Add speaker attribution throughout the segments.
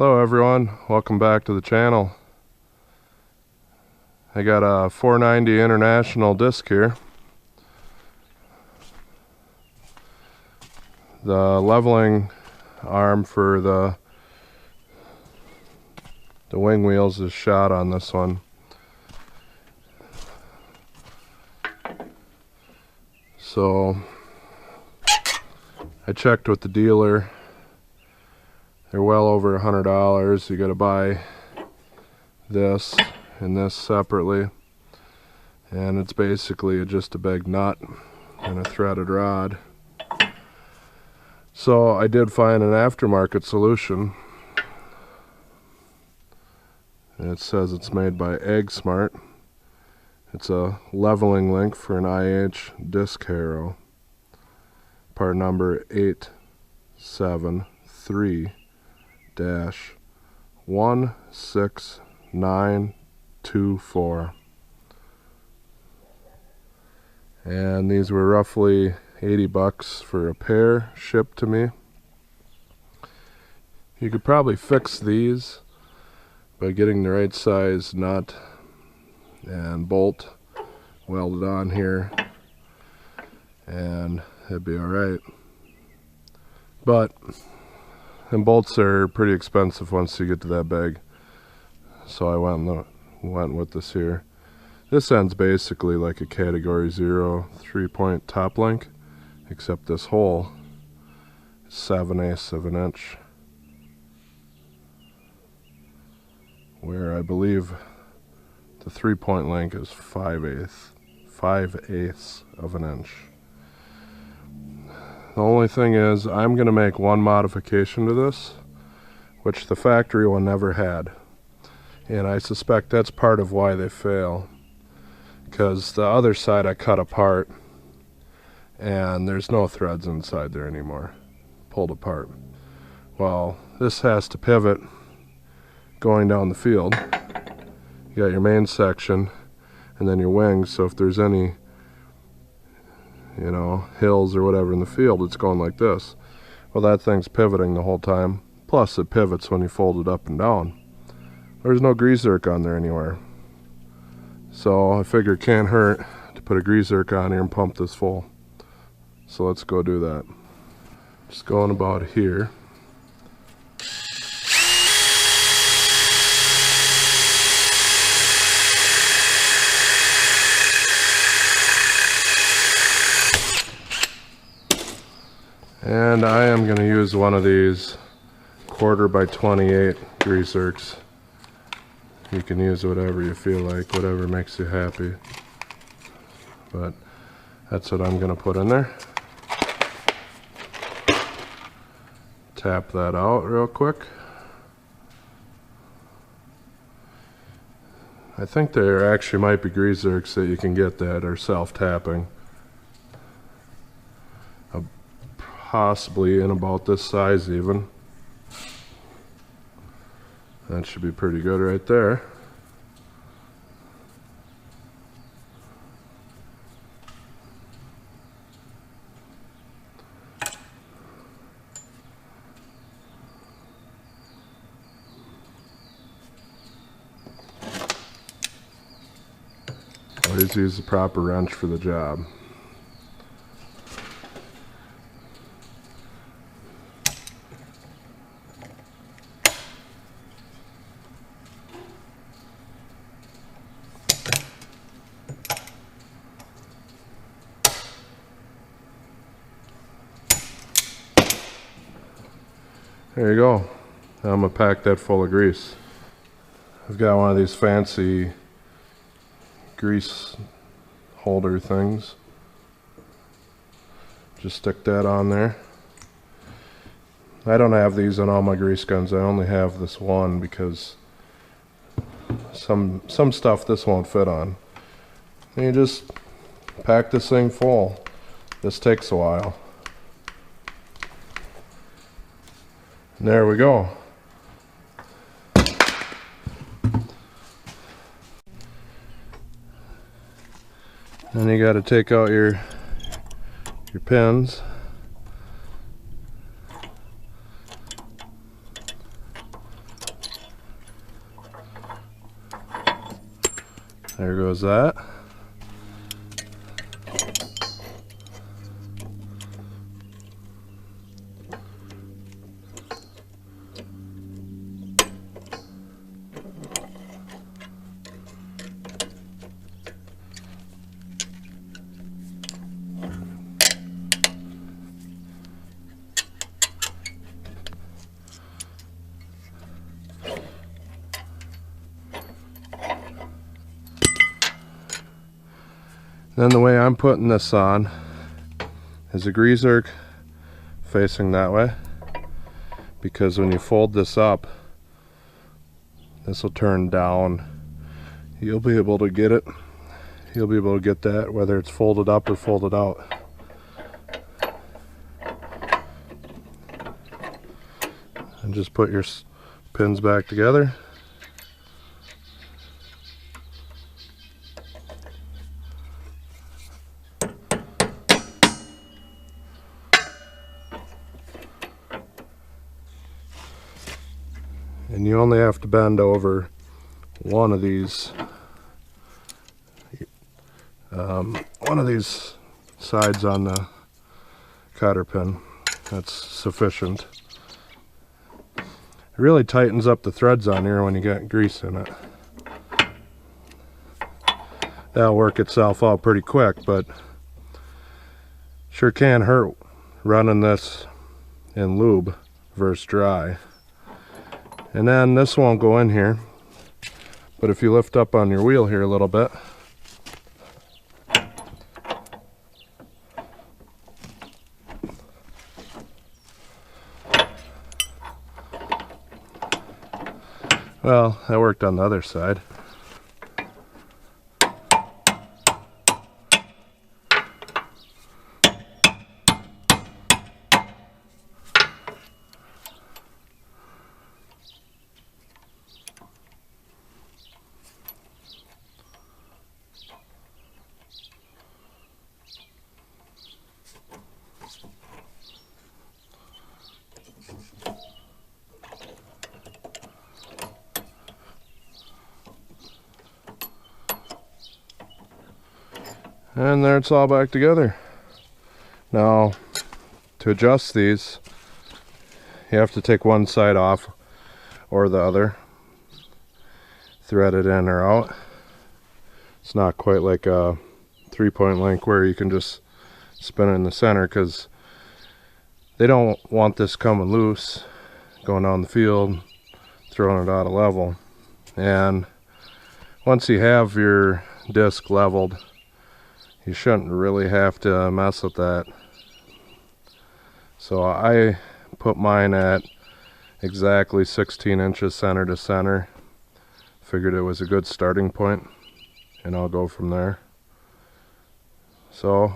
Speaker 1: Hello everyone, welcome back to the channel. I got a 490 International disc here. The leveling arm for the wing wheels is shot on this one. So I checked with the dealer. They're well over $100. You gotta buy this and this separately, and it's basically just a big nut and a threaded rod. So I did find an aftermarket solution. It says it's made by AgSmart. It's a leveling link for an IH disc harrow. Part number 873-16924. And these were roughly 80 bucks for a pair shipped to me. You could probably fix these by getting the right size nut and bolt welded on here, and it'd be alright. But and bolts are pretty expensive once you get to that big, so I went with this here. This end's basically like a category 0 3-point top link, except this hole is 7/8 of an inch, where I believe the 3-point link is 5/8 of an inch. The only thing is, I'm going to make one modification to this, which the factory one never had. And I suspect that's part of why they fail. Because the other side I cut apart, and there's no threads inside there anymore. Pulled apart. Well, this has to pivot going down the field. You got your main section, and then your wings, so if there's any hills or whatever in the field, it's going like this. Well, that thing's pivoting the whole time, plus it pivots when you fold it up and down. There's no grease zerk on there anywhere, so I figure it can't hurt to put a grease zerk on here and pump this full. So let's go do that. Just going about here. And I am going to use one of these 1/4 by 28 grease zerks. You can use whatever you feel like, whatever makes you happy. But that's what I'm going to put in there. Tap that out real quick. I think there actually might be grease zerks that you can get that are self-tapping. Possibly in about this size even. That should be pretty good right there. Always use the proper wrench for the job. There you go. Now I'm going to pack that full of grease. I've got one of these fancy grease holder things. Just stick that on there. I don't have these on all my grease guns. I only have this one because some stuff this won't fit on. And you just pack this thing full. This takes a while. And there we go. Then you got to take out your pins. There goes that. Then the way I'm putting this on is a grease zerk facing that way, because when you fold this up, this will turn down. You'll be able to get it. You'll be able to get that whether it's folded up or folded out. And just put your pins back together. And you only have to bend over one of these sides on the cotter pin. That's sufficient. It really tightens up the threads on here when you get grease in it. That'll work itself out pretty quick, but sure can hurt running this in lube versus dry. And then this won't go in here, but if you lift up on your wheel here a little bit, well, that worked on the other side. And there it's all back together. Now, to adjust these, you have to take one side off or the other, thread it in or out. It's not quite like a 3-point link where you can just spin it in the center, because they don't want this coming loose, going down the field, throwing it out of level. And once you have your disc leveled, you shouldn't really have to mess with that. So I put mine at exactly 16 inches center to center. Figured it was a good starting point, and I'll go from there. So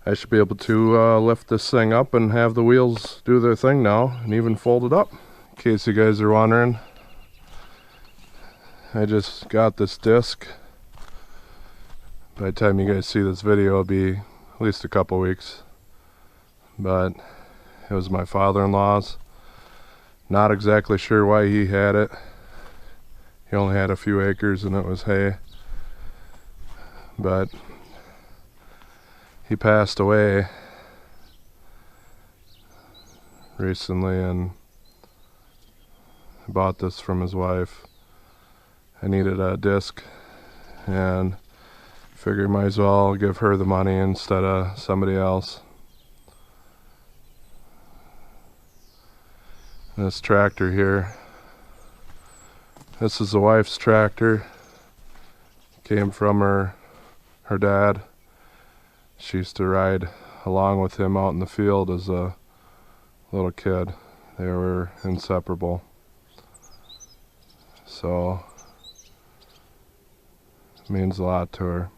Speaker 1: I should be able to lift this thing up and have the wheels do their thing now, and even fold it up. In case you guys are wondering, I just got this disc. By the time you guys see this video, it'll be at least a couple weeks. But it was my father-in-law's. Not exactly sure why he had it. He only had a few acres and it was hay. But he passed away recently, and I bought this from his wife. I needed a disc, and figured might as well give her the money instead of somebody else. This tractor here, this is the wife's tractor. Came from her dad. She used to ride along with him out in the field as a little kid. They were inseparable. So it means a lot to her.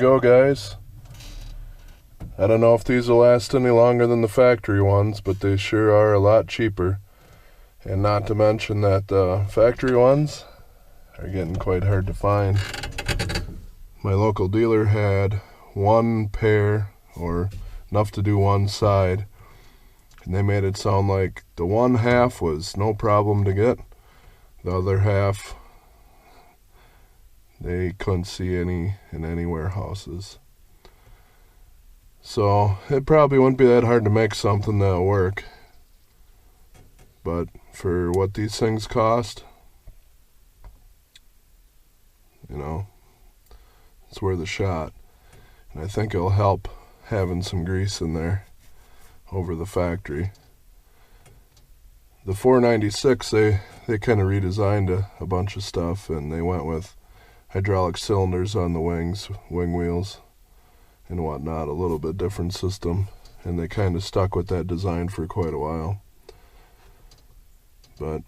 Speaker 1: go, guys. I don't know if these will last any longer than the factory ones, but they sure are a lot cheaper. And not to mention that the factory ones are getting quite hard to find. My local dealer had one pair, or enough to do one side, and they made it sound like the one half was no problem to get. The other half, they couldn't see any in any warehouses. So it probably wouldn't be that hard to make something that'll work. But for what these things cost, you know, it's worth a shot. And I think it'll help having some grease in there over the factory. The 496, they kind of redesigned a bunch of stuff, and they went with hydraulic cylinders on the wings, wing wheels, and whatnot. A little bit different system, and they kind of stuck with that design for quite a while. But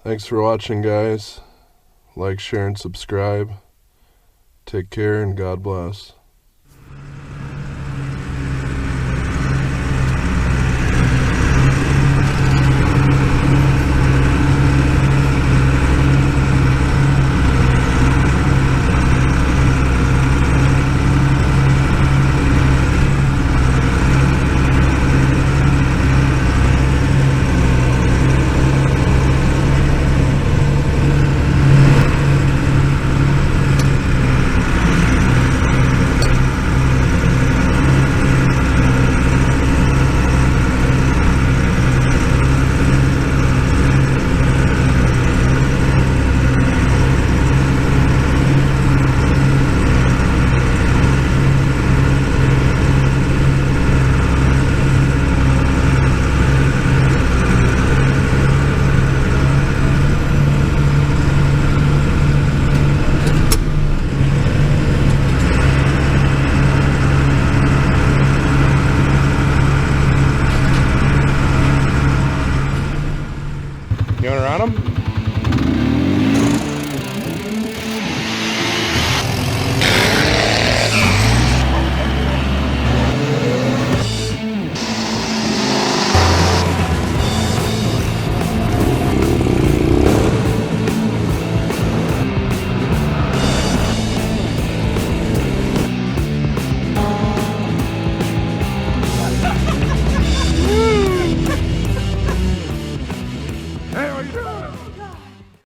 Speaker 1: thanks for watching, guys. Like, share, and subscribe. Take care, and God bless. You want to run them?